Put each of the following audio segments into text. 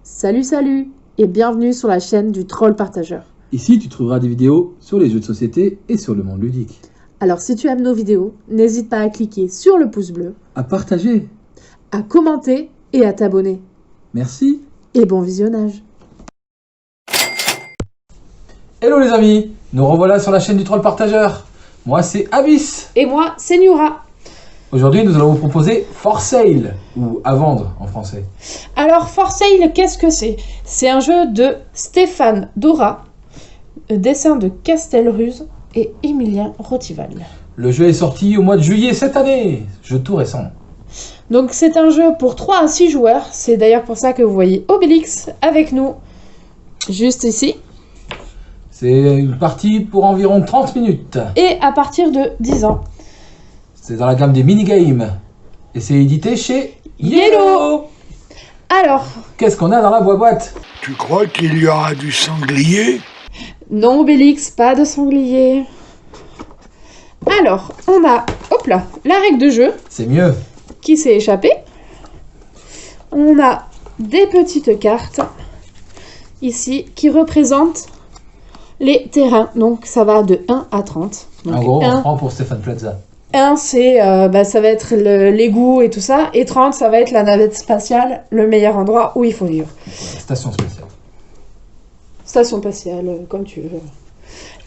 Salut et bienvenue sur la chaîne du Troll Partageur. Ici, tu trouveras des vidéos sur les jeux de société et sur le monde ludique. Alors si tu aimes nos vidéos, n'hésite pas à cliquer sur le pouce bleu, À partager. à commenter et à t'abonner. Merci. Et bon visionnage. Hello les amis, nous revoilà sur la chaîne du Troll Partageur. Moi c'est Abyss. Et moi, c'est Niura. Aujourd'hui, nous allons vous proposer For Sale, ou à vendre en français. Alors For Sale, qu'est-ce que c'est? C'est un jeu de Stéphane Dora, dessin de Castelruz et Emilien Rotival. Le jeu est sorti au mois de juillet cette année, jeu tout récent. Donc c'est un jeu pour 3 à 6 joueurs. C'est d'ailleurs pour ça que vous voyez Obélix avec nous, juste ici. C'est une partie pour environ 30 minutes. Et à partir de 10 ans. C'est dans la gamme des minigames. Et c'est édité chez Yellow. Alors, Qu'est-ce qu'on a dans la boîte? Tu crois qu'il y aura du sanglier? non Obélix, pas de sanglier. Alors, on a, hop là, la règle de jeu C'est mieux. qui s'est échappée. On a des petites cartes ici qui représentent les terrains. Donc ça va de 1 à 30. Donc, En gros, on 1, prend pour Stéphane Plaza. 1 c'est, ça va être l'égout et tout ça. Et 30, ça va être la navette spatiale, le meilleur endroit où il faut vivre. Station spéciale. Station spatiale, comme tu veux.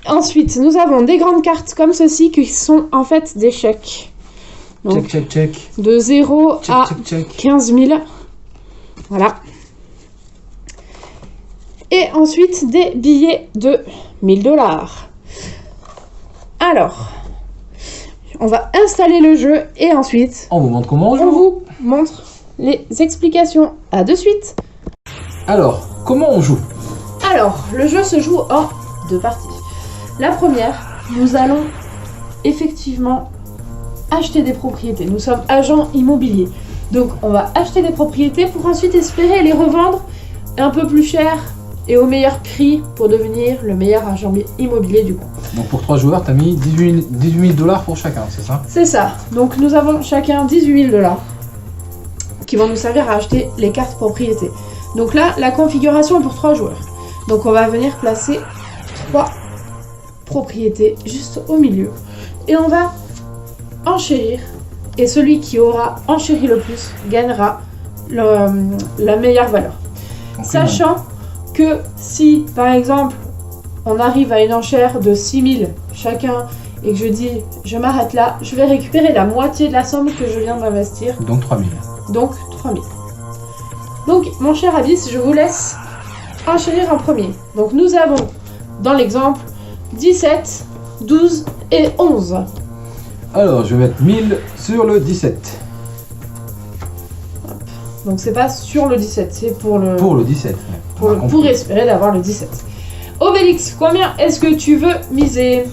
Ensuite, nous avons des grandes cartes comme ceci qui sont en fait des chèques. Donc, Check. de 0 à Check. 15 000. Voilà. Et ensuite, des billets de 1000 $. Alors, on va installer le jeu et ensuite, On vous montre comment on on joue. vous montre les explications. À de suite. Alors, comment on joue? Alors, le jeu se joue en 2 parties. La première, nous allons effectivement acheter des propriétés. Nous sommes agents immobiliers. Donc, on va acheter des propriétés pour ensuite espérer les revendre un peu plus cher et au meilleur prix pour devenir le meilleur agent immobilier du coin. Donc pour 3 joueurs, t'as mis 18 000 $ pour chacun, c'est ça? C'est ça. Donc, nous avons chacun 18 000 $ qui vont nous servir à acheter les cartes propriétés. Donc là, la configuration est pour 3 joueurs. Donc, on va venir placer 3 propriétés juste au milieu. Et on va enchérir. Et celui qui aura enchéri le plus gagnera la meilleure valeur. Sachant que si, par exemple, on arrive à une enchère de 6 000 chacun et que je dis je m'arrête là, je vais récupérer la moitié de la somme que je viens d'investir. Donc 3 000. Donc 3 000. Donc, mon cher Abyss, je vous laisse enchérir en premier. Donc, nous avons, dans l'exemple, 17, 12 et 11. Alors, je vais mettre 1000 sur le 17. Donc, c'est pas sur le 17, c'est pour le... Pour le 17. pour espérer d'avoir le 17. Obélix, combien est-ce que tu veux miser?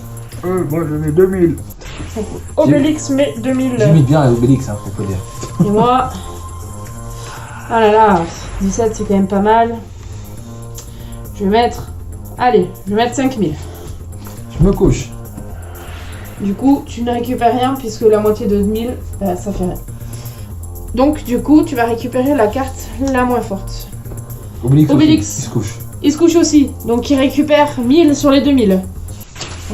Moi je mets 2000. Obélix met 2000. J'imite bien Obélix, hein, faut dire. Et moi... Ah là là, 17 c'est quand même pas mal. Je vais mettre... Allez, je vais mettre 5000. Je me couche. Du coup, tu ne récupères rien puisque la moitié de 1000, ça fait rien. Donc, du coup, tu vas récupérer la carte la moins forte. Obélix. Obélix. Aussi, il se couche. Il se couche aussi, donc il récupère 1000 sur les 2000. Il Donc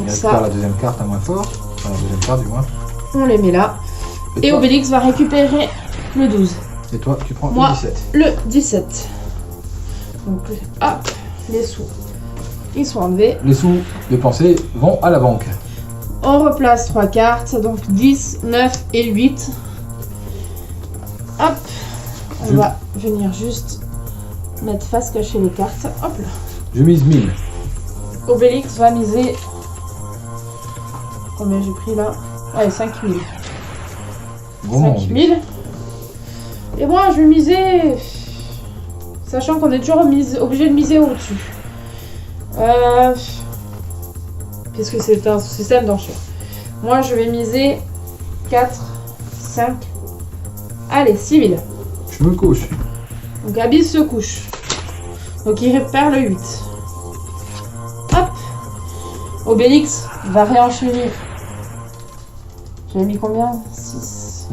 récupère ça, la deuxième carte à moins fort. Enfin, la deuxième carte du moins. on les met là. Et toi, Obélix va récupérer le 12. Et toi, tu prends Moi. le 17. Le 17. Donc, hop, les sous. Ils sont enlevés. Les sous dépensés vont à la banque. On replace 3 cartes, donc 10, 9 et 8. Hop, on va venir juste mettre face cachée les cartes. Hop là. Je mise 1000. Obélix va miser. Combien j'ai pris là? Allez, 5000. Bon, 5000. Et moi, je vais miser. Sachant qu'on est toujours obligé de miser au-dessus. Puisque c'est un système d'enchères. Moi, je vais miser 4, 5. Allez, 6000. Je me couche. Donc, Abyss se couche. Donc, il récupère le 8. Hop. Obélix va réenchérir. J'avais mis combien? 6.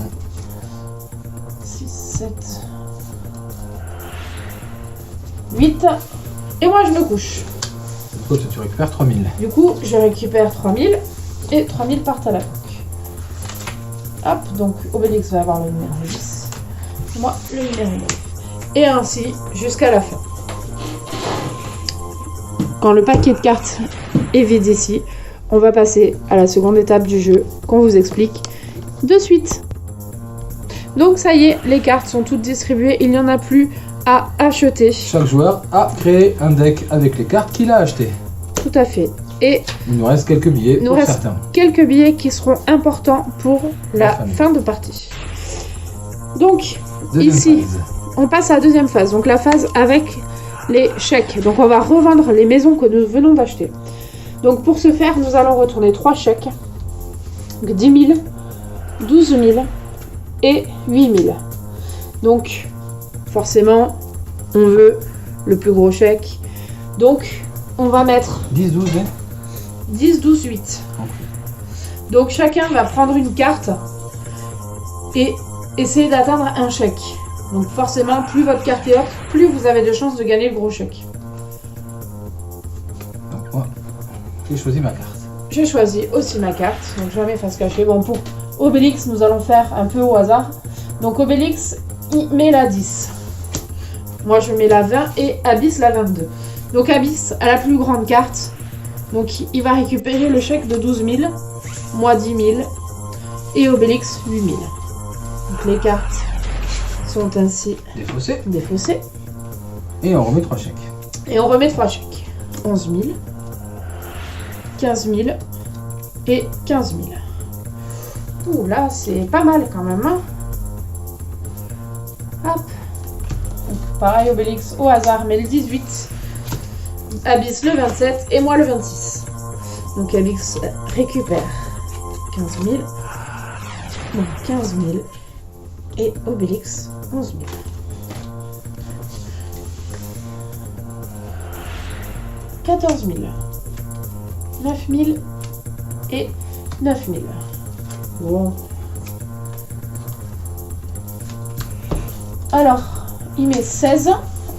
6, 7, 8. Et moi, je me couche. Du coup, tu récupères 3000. Du coup, je récupère 3000 et 3000 partent à la banque. Hop, donc Obélix va avoir le numéro 10. Moi, le numéro 9. Et ainsi, jusqu'à la fin. Quand le paquet de cartes est vide ici, on va passer à la seconde étape du jeu qu'on vous explique de suite. Donc ça y est, les cartes sont toutes distribuées, il n'y en a plus à acheter. Chaque joueur a créé un deck avec les cartes qu'il a achetées. Tout à fait. Et Il nous reste quelques billets il nous pour reste certains. quelques billets qui seront importants pour la famille. fin de partie. Donc, Deuxième ici, phase. on passe à la deuxième phase, donc la phase avec les chèques. Donc on va revendre les maisons que nous venons d'acheter. Donc pour ce faire, nous allons retourner 3 chèques. Donc 10 000, 12 000 et 8 000. Donc forcément, on veut le plus gros chèque. Donc on va mettre 10, 12, 10, 12, 8. Donc chacun va prendre une carte et essayer d'atteindre un chèque. Donc forcément, plus votre carte est haute, plus vous avez de chances de gagner le gros chèque. Donc moi, j'ai choisi ma carte. J'ai choisi aussi ma carte, donc jamais face cachée. Bon, pour Obélix, nous allons faire un peu au hasard. Donc Obélix, il met la 10. Moi, je mets la 20 et Abyss la 22. Donc Abyss a la plus grande carte. Donc il va récupérer le chèque de 12 000, moi 10 000 et Obélix 8 000. Donc les cartes sont ainsi Défaussé. défaussées. Et on remet 3 chèques. Et on remet 3 chèques. 11 000, 15 000 et 15 000. Ouh là, c'est pas mal quand même. Hein. Hop. Donc, pareil, Obélix au hasard, mais le 18. Abyss le 27 et moi le 26. Donc Abyss récupère 15 000. Non, 15 000. Et Obélix 11 000. 14 000. 9 000 et 9 000. Bon. Alors, il met 16,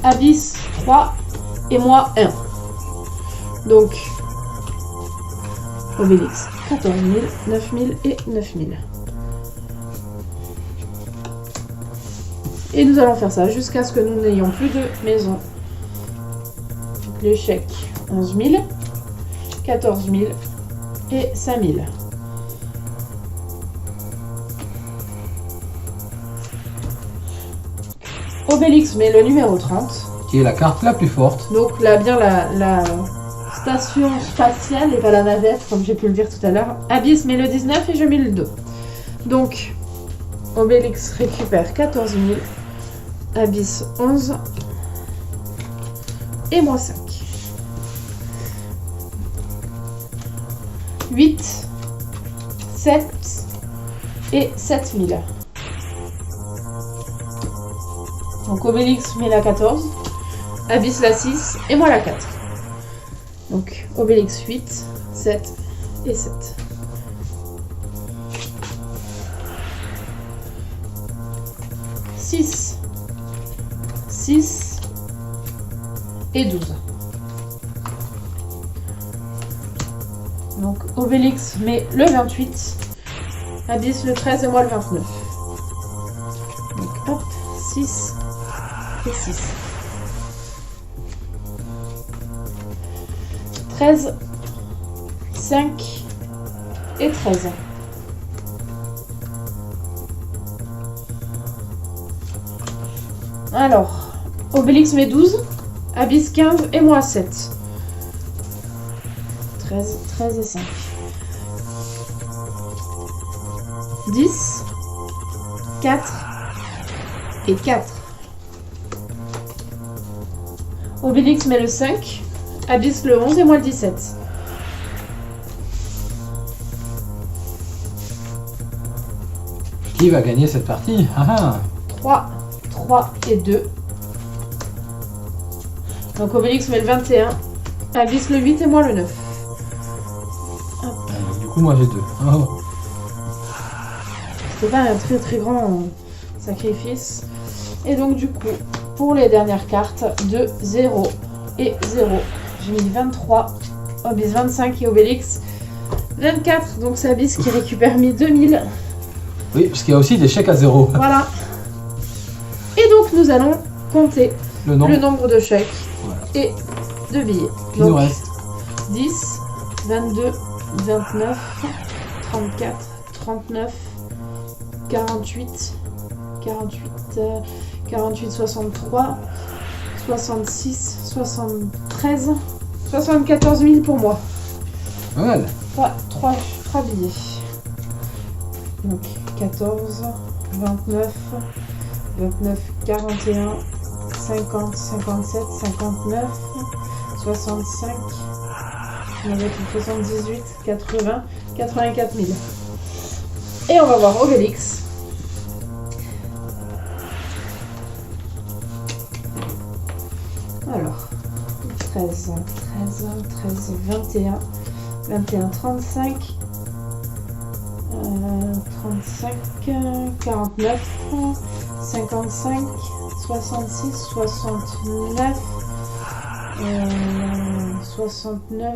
Abyss 3 et moi 1. Donc, Obélix 14 000, 9 000 et 9 000. Et nous allons faire ça jusqu'à ce que nous n'ayons plus de maison. Donc, les chèques 11 000, 14 000 et 5 000. Obélix met le numéro 30. Qui est la carte la plus forte. Donc là, bien la station spatiale et pas la navette, comme j'ai pu le dire tout à l'heure. Abyss met le 19 et je mets le 2. Donc, Obélix récupère 14 000. Abyss 11. Et moi 5. 8, 7 et 7 000. Donc Obélix met la 14, Abyss la 6 et moi la 4. Donc Obélix 8, 7 et 7. « 6, 6 et 12. Donc Obélix met le 28, Abyss le 13 et moi le 29. Donc hop, 6 et 6. 13, 5 et 13. Alors, Obélix met 12, Abyss 15 et moi 7. 13, 13 et 5. 10, 4 et 4. Obélix met le 5, Abyss le 11 et moi le 17. Qui va gagner cette partie? 3, 3 et 2. Donc Obélix met le 21, Abyss le 8 et moi le 9. Du coup, moi j'ai 2. C'était pas un très très grand... sacrifice. Et donc du coup, pour les dernières cartes de 0 et 0, j'ai mis 23, Obis 25 et Obélix 24. Donc c'est Abyss qui récupère mes 2000. Oui, parce qu'il y a aussi des chèques à 0. Voilà. Et donc nous allons compter Le le nombre nombre de chèques Voilà. et de billets. qui nous reste. 10, 22, 29, 34, 39, 48, 63, 66, 73, 74 000 pour moi. Voilà. 3 billets. Donc 14, 29, 41, 50, 57, 59, 65, 78, 80, 84 000. Et on va voir Obélix. Alors, 13, 21, 35, 49, 55, 66, 69, 69,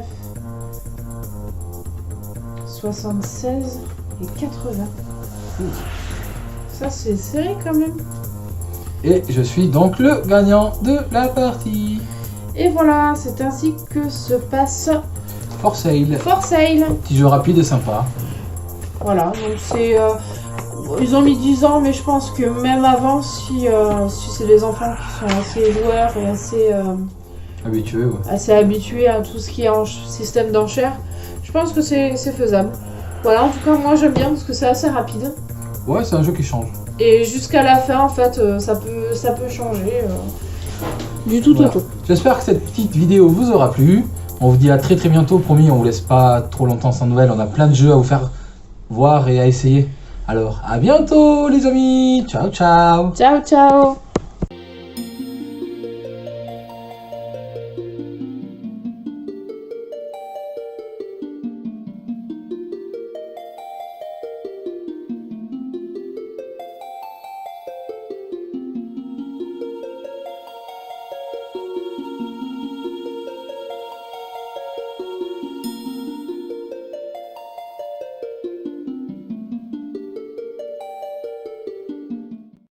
76 et 80. Ça c'est serré quand même. Et je suis donc le gagnant de la partie. Et voilà, c'est ainsi que se passe For sale. For Sale. Petit jeu rapide et sympa. Voilà, donc c'est... ils ont mis 10 ans, mais je pense que même avant, si c'est des enfants qui sont assez joueurs et Habitué, ouais. assez habitués à tout ce qui est en système d'enchères, je pense que c'est faisable. Voilà, en tout cas, moi j'aime bien parce que c'est assez rapide. Ouais, c'est un jeu qui change. Et jusqu'à la fin, en fait, ça peut changer du tout au Voilà. tout. J'espère que cette petite vidéo vous aura plu. On vous dit à très bientôt, promis, on vous laisse pas trop longtemps sans nouvelles. On a plein de jeux à vous faire voir et à essayer. Alors, à bientôt les amis. Ciao, ciao. Ciao, ciao.